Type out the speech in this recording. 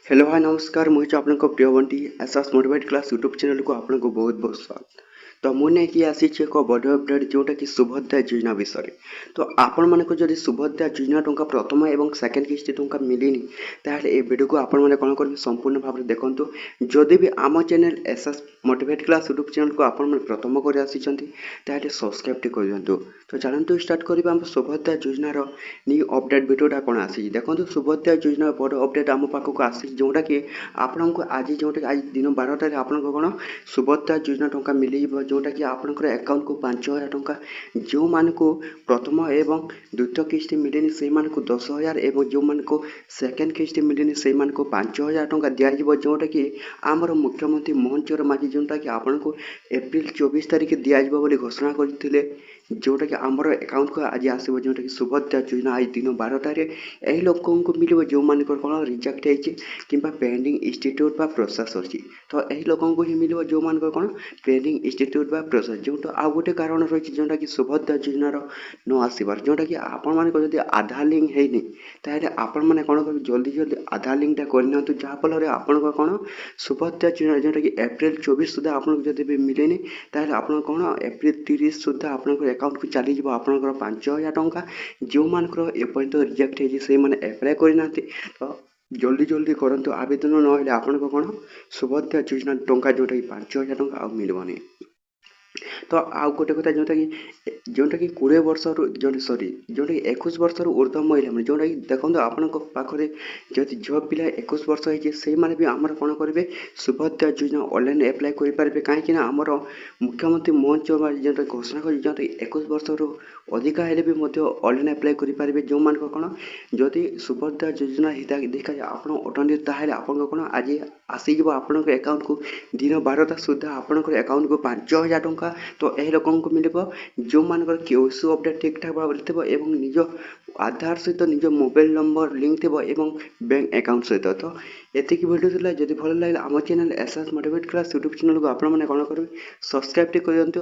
Hello hi नमस्कार मुझे आपको प्रिय Bunty SS motivate class YouTube channel को आपको बहुत बहुत स्वागत। तो मुझे कि आसी एक बड़ अपडेट जोटा कि सुभद्रा योजना विषय तो आपण मानक जदि सुभद्रा योजना टंका प्रथम और सेकेंड किस्ती टंका मिलनी ताहले ए वीडियो को आपण मैंने कौन करेंगे संपूर्ण भाव में देखूँ। जदि भी आम channel SS motivate class YouTube channel को आपण मैंने प्रथम कर आसी सब्सक्राइब टी कर दिंतु। तो चलतु स्टार्ट करवा सुभद्रा योजनार न्यू अपडेट भिडियोटा कौन आसी देखो। सुभद्रा योजना बड़ अपडेट आम पाखक आसी जोटा कि आपण को आज जोटा कि आज दिन 12टार आप कौन सुभद्रा योजना टंका मिल जोटा कि आपंकर अकाउंट को 5,000 टंका जो मान को प्रथम एवं द्वितीय किस्ती मिलनी से 10,000 एवं जो मान को सेकेंड किस्ती मिलनी से 5,000 टंका दिज्व जोटा कि आमर मुख्यमंत्री मोहन चरण माझी जोटा कि आपन को एप्रिल 24 तारिख दिज्व बोली घोषणा करते जोटा कि आमर अकाउंट को आज आसो जोटा कि सुभद्रा योजना आज दिन 12टार यही लोकों को मिले जो मान कौन रिजेक्ट कि पेंडिंग इंस्टीट्यूट बा प्रोसेस अच्छी तो यही लोकों को ही मिले जो मान कौन पेंडिंग इंस्टीट्यूट बा प्रोसेस जो आउ गोटे कारण रही जोटा कि सुभद्रा योजनार न आसबार जोटा कि आपण मानक आधार लिंक है ताहले आपण मैंने कौन कर जल्दी जल्दी आधार लिंकटा करना जहाँफल आपण कौन सुभद्रा योजना जोटा कि एप्रिल 24 सुधा आपको जब भी मिलेनि ताहले आपण कौन एप्रिल 30 सुधा आपंकर अकाउंट को चलीज आपंकर 5,000 टंका जो मानकर एपर्यंत रिजेक्ट है एप्लाय करना तो जल्दी जल्दी करंतु आवेदन ना आपण कौन सुभद्रा योजना टंका जोटा कि 5,000 टंका मिलबनी। तो आउ गोटे कथा जोटा कि 20 वर्ष सॉरी जोटा कि 21 वर्ष ऊर्ध्व महिला मैंने जोटा कि देखो आपण पाखे जदि झील पिला 21 वर्ष होती भी आमर कौन करेंगे सुभद्रा योजना ऑनलाइन एप्लाय करेंगे कहीं आमर मुख्यमंत्री मोहन चरण जो घोषणा कर जोटा कि 21 वर्ष अधिका हेले भी ऑनलाइन एप्लाय करेंगे जो मान कौन जदि सुभद्रा योजना देखा आप अटंडी ताहले आपण कौन आज आसीज आपण अकाउंट को दिन 12टा सुधा आपण अकाउंट को 5,000 टंका तो यही लोकों को मिले जो मानकर केओसी अपडेट ठीक ठाक भाव थे निज आधार सहित निज मोबाइल नंबर लिंक थे बैंक अकाउंट सहित। तो एतिक भिडियो जब भल लगे आम channel SS motivate class YouTube channel को आपने कौन करेंगे सब्सक्राइब कर दिंतु।